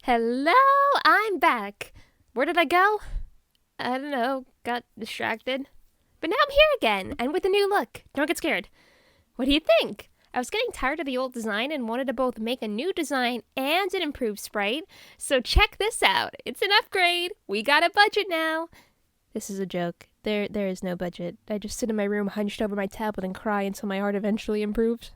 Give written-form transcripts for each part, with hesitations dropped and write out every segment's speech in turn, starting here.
Hello, I'm back. Where did I go? I don't know, got distracted. But now I'm here again, and with a new look. Don't get scared. What do you think? I was getting tired of the old design and wanted to both make a new design and an improved sprite, so check this out. It's an upgrade. We got a budget now. This is a joke. There is no budget. I just sit in my room hunched over my tablet and cry until my art eventually improves.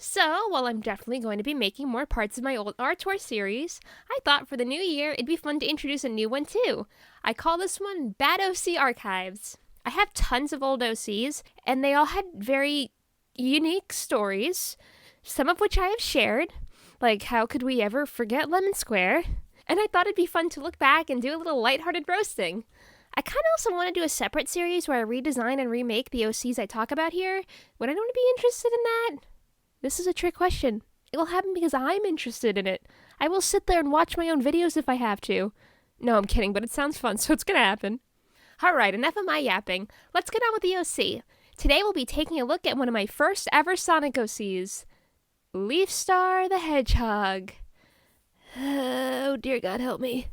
So, while I'm definitely going to be making more parts of my old art tour series, I thought for the new year it'd be fun to introduce a new one too. I call this one Bad OC Archives. I have tons of old OCs, and they all had very unique stories, some of which I have shared, like how could we ever forget Lemon Square? And I thought it'd be fun to look back and do a little lighthearted roasting. I kind of also want to do a separate series where I redesign and remake the OCs I talk about here. Would anyone be interested in that? This is a trick question. It will happen because I'm interested in it. I will sit there and watch my own videos if I have to. No, I'm kidding, but it sounds fun, so it's gonna happen. Alright, enough of my yapping. Let's get on with the OC. Today we'll be taking a look at one of my first ever Sonic OCs. Leafstar the Hedgehog. Oh dear God, help me.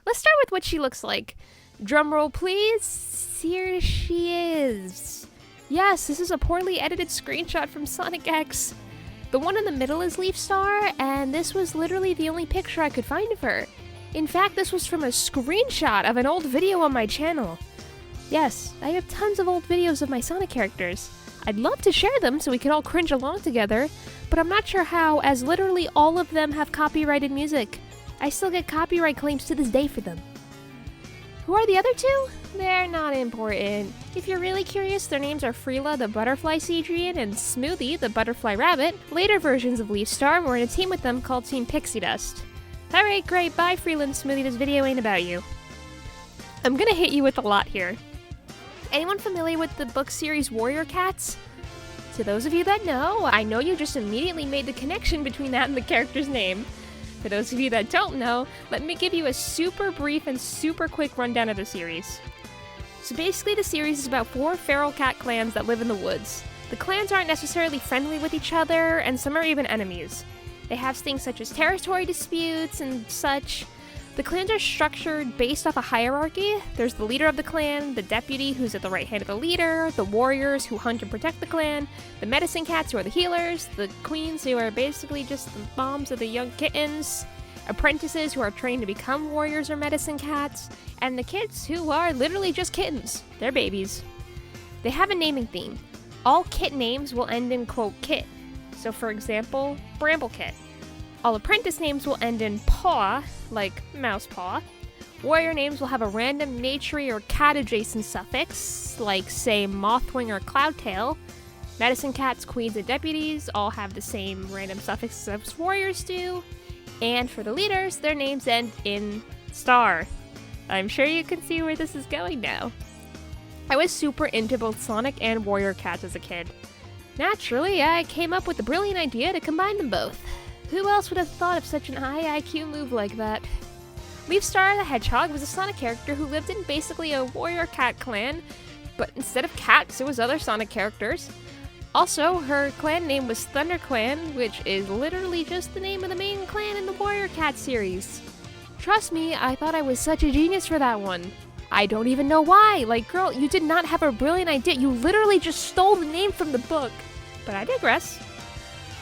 Let's start with what she looks like. Drumroll please. Here she is. Yes, this is a poorly edited screenshot from Sonic X. The one in the middle is Leafstar, and this was literally the only picture I could find of her. In fact, this was from a screenshot of an old video on my channel. Yes, I have tons of old videos of my Sonic characters. I'd love to share them so we could all cringe along together, but I'm not sure how, as literally all of them have copyrighted music. I still get copyright claims to this day for them. Who are the other two? They're not important. If you're really curious, their names are Freela, the butterfly Cedrian, and Smoothie, the butterfly rabbit. Later versions of Leafstar were in a team with them called Team Pixie Dust. Alright, great, bye Freela and Smoothie, this video ain't about you. I'm gonna hit you with a lot here. Anyone familiar with the book series Warrior Cats? To those of you that know, I know you just immediately made the connection between that and the character's name. For those of you that don't know, let me give you a super brief and super quick rundown of the series. So basically the series is about 4 feral cat clans that live in the woods. The clans aren't necessarily friendly with each other, and some are even enemies. They have things such as territory disputes and such. The clans are structured based off a hierarchy. There's the leader of the clan, the deputy who's at the right hand of the leader, the warriors who hunt and protect the clan, the medicine cats who are the healers, the queens who are basically just the moms of the young kittens, apprentices who are trained to become warriors or medicine cats, and the kids who are literally just kittens. They're babies. They have a naming theme. All kit names will end in quote kit. So for example, Bramble Kit. All apprentice names will end in paw, like mouse paw. Warrior names will have a random naturey or cat adjacent suffix, like say Mothwing or Cloudtail. Medicine cats, queens, and deputies all have the same random suffixes as warriors do. And for the leaders, their names end in star. I'm sure you can see where this is going now. I was super into both Sonic and Warrior Cats as a kid. Naturally, I came up with the brilliant idea to combine them both. Who else would have thought of such an high IQ move like that? Leafstar the Hedgehog was a Sonic character who lived in basically a warrior cat clan, but instead of cats, it was other Sonic characters. Also, her clan name was Thunder Clan, which is literally just the name of the main clan in the Warrior Cat series. Trust me, I thought I was such a genius for that one. I don't even know why. Like, girl, you did not have a brilliant idea. You literally just stole the name from the book. But I digress.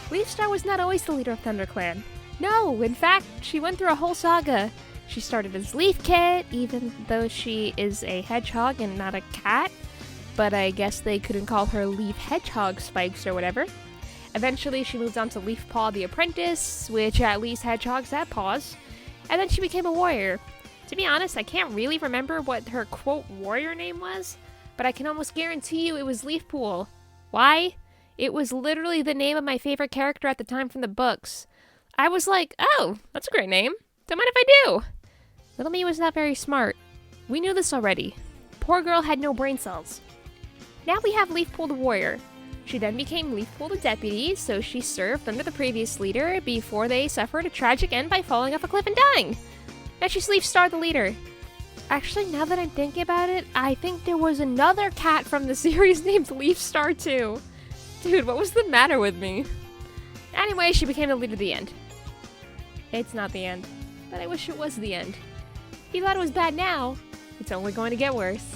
Leafstar was not always the leader of Thunder Clan. No, in fact, she went through a whole saga. She started as Leaf Kit, even though she is a hedgehog and not a cat. But I guess they couldn't call her Leaf Hedgehog Spikes or whatever. Eventually, she moved on to Leaf Paw the Apprentice, which at least hedgehogs have paws. And then she became a warrior. To be honest, I can't really remember what her quote warrior name was, but I can almost guarantee you it was Leafpool. Why? It was literally the name of my favorite character at the time from the books. I was like, oh, that's a great name. Don't mind if I do. Little me was not very smart. We knew this already. Poor girl had no brain cells. Now we have Leafpool the warrior. She then became Leafpool the deputy, so she served under the previous leader before they suffered a tragic end by falling off a cliff and dying. Now she's Leafstar the leader. Actually, now that I'm thinking about it, I think there was another cat from the series named Leafstar too. Dude, what was the matter with me? Anyway, she became the leader at the end. It's not the end. but I wish it was the end. If you thought it was bad now, it's only going to get worse.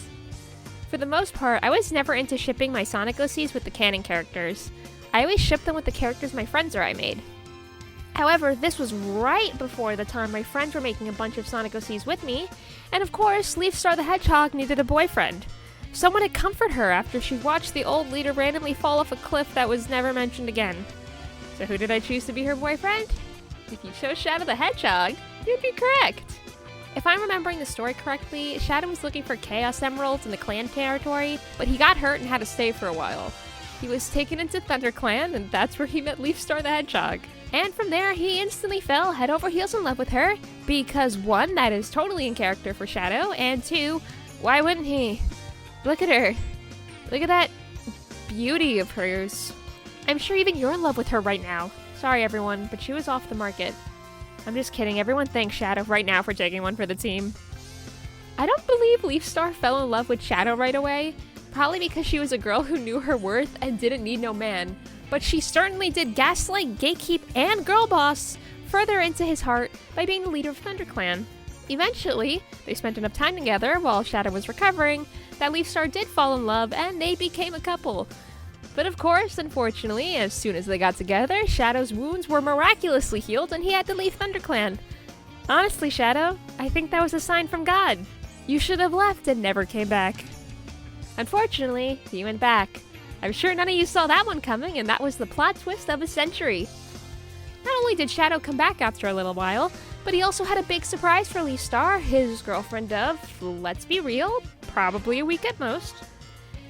For the most part, I was never into shipping my Sonic OCs with the canon characters. I always shipped them with the characters my friends or I made. However, this was right before the time my friends were making a bunch of Sonic OCs with me, and of course, Leafstar the Hedgehog needed a boyfriend. Someone to comfort her after she watched the old leader randomly fall off a cliff that was never mentioned again. So who did I choose to be her boyfriend? If you chose Shadow the Hedgehog, you'd be correct. If I'm remembering the story correctly, Shadow was looking for Chaos Emeralds in the clan territory, but he got hurt and had to stay for a while. He was taken into ThunderClan, and that's where he met Leafstar the Hedgehog. And from there, he instantly fell head over heels in love with her, because 1, that is totally in character for Shadow, and 2, why wouldn't he? Look at her. Look at that beauty of hers. I'm sure even you're in love with her right now. Sorry everyone, but she was off the market. I'm just kidding, everyone thanks Shadow right now for taking one for the team. I don't believe Leafstar fell in love with Shadow right away, probably because she was a girl who knew her worth and didn't need no man. But she certainly did gaslight, gatekeep, and girl boss further into his heart by being the leader of ThunderClan. Eventually, they spent enough time together while Shadow was recovering that Leafstar did fall in love and they became a couple. But of course, unfortunately, as soon as they got together, Shadow's wounds were miraculously healed and he had to leave ThunderClan. Honestly, Shadow, I think that was a sign from God. You should have left and never came back. Unfortunately, he went back. I'm sure none of you saw that one coming, and that was the plot twist of a century. Not only did Shadow come back after a little while, but he also had a big surprise for Leafstar, his girlfriend Dove, let's be real, probably a week at most.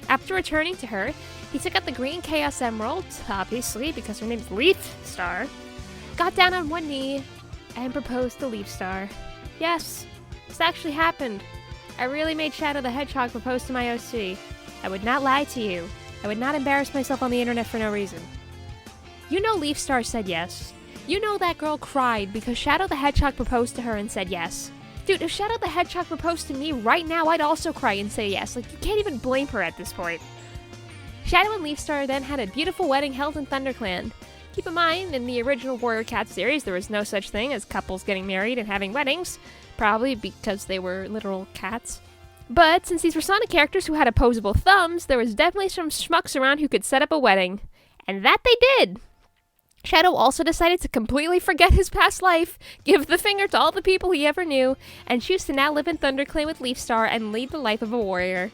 After returning to her, he took out the green Chaos Emerald, obviously because her name's Leafstar, got down on one knee, and proposed to Leafstar. Yes, this actually happened. I really made Shadow the Hedgehog propose to my OC. I would not lie to you. I would not embarrass myself on the internet for no reason. You know Leafstar said yes. You know that girl cried because Shadow the Hedgehog proposed to her and said yes. Dude, if Shadow the Hedgehog proposed to me right now, I'd also cry and say yes. Like, you can't even blame her at this point. Shadow and Leafstar then had a beautiful wedding held in ThunderClan. Keep in mind, in the original Warrior Cat series, there was no such thing as couples getting married and having weddings, probably because they were literal cats. But since these were Sonic characters who had opposable thumbs, there was definitely some schmucks around who could set up a wedding. And that they did! Shadow also decided to completely forget his past life, give the finger to all the people he ever knew, and choose to now live in ThunderClan with Leafstar and lead the life of a warrior.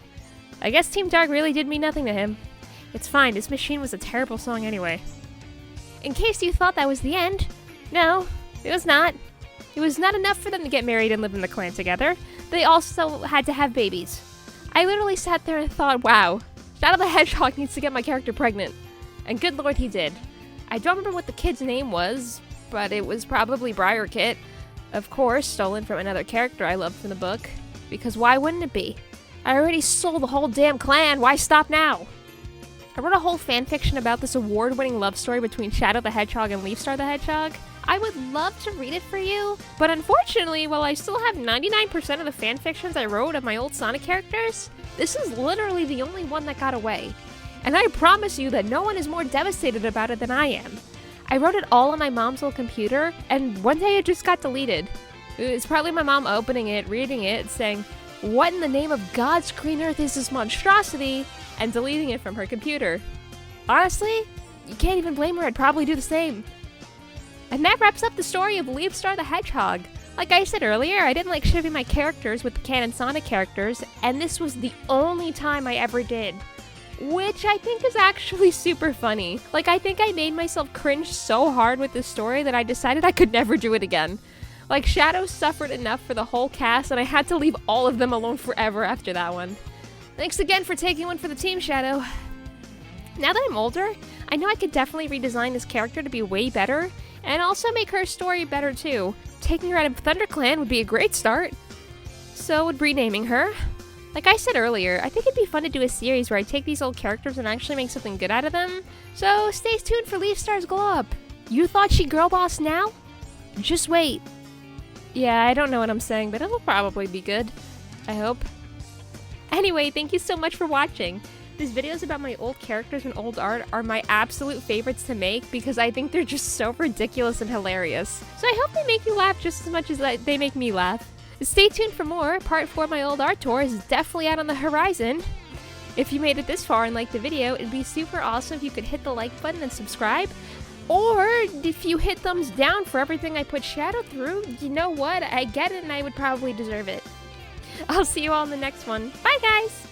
I guess Team Dark really did mean nothing to him. It's fine, This Machine was a terrible song anyway. In case you thought that was the end, no, it was not. It was not enough for them to get married and live in the clan together. They also had to have babies. I literally sat there and thought, wow, Shadow the Hedgehog needs to get my character pregnant. And good lord he did. I don't remember what the kid's name was, but it was probably Briarkit. Of course, stolen from another character I loved from the book. Because why wouldn't it be? I already sold the whole damn clan, why stop now? I wrote a whole fanfiction about this award-winning love story between Shadow the Hedgehog and Leafstar the Hedgehog. I would love to read it for you, but unfortunately, while I still have 99% of the fanfictions I wrote of my old Sonic characters, this is literally the only one that got away. And I promise you that no one is more devastated about it than I am. I wrote it all on my mom's old computer, and one day it just got deleted. It's probably my mom opening it, reading it, saying, "What in the name of God's green earth is this monstrosity?" and deleting it from her computer. Honestly, you can't even blame her, I'd probably do the same. And that wraps up the story of Leafstar the Hedgehog. Like I said earlier, I didn't like shipping my characters with the canon Sonic characters, and this was the only time I ever did. Which I think is actually super funny. Like, I think I made myself cringe so hard with this story that I decided I could never do it again. Like, Shadow suffered enough for the whole cast, and I had to leave all of them alone forever after that one. Thanks again for taking one for the team, Shadow. Now that I'm older, I know I could definitely redesign this character to be way better, and also make her story better too. Taking her out of ThunderClan would be a great start. So would renaming her. Like I said earlier, I think it'd be fun to do a series where I take these old characters and actually make something good out of them. So stay tuned for Leafstar's Glow Up. You thought she girl boss now? Just wait. Yeah, I don't know what I'm saying, but it'll probably be good. I hope. Anyway, thank you so much for watching. these videos about my old characters and old art are my absolute favorites to make because I think they're just so ridiculous and hilarious. So I hope they make you laugh just as much as they make me laugh. Stay tuned for more. Part 4 of my old art tour is definitely out on the horizon. If you made it this far and liked the video, it'd be super awesome if you could hit the like button and subscribe. Or if you hit thumbs down for everything I put Shadow through, you know what? I get it and I would probably deserve it. I'll see you all in the next one. Bye, guys!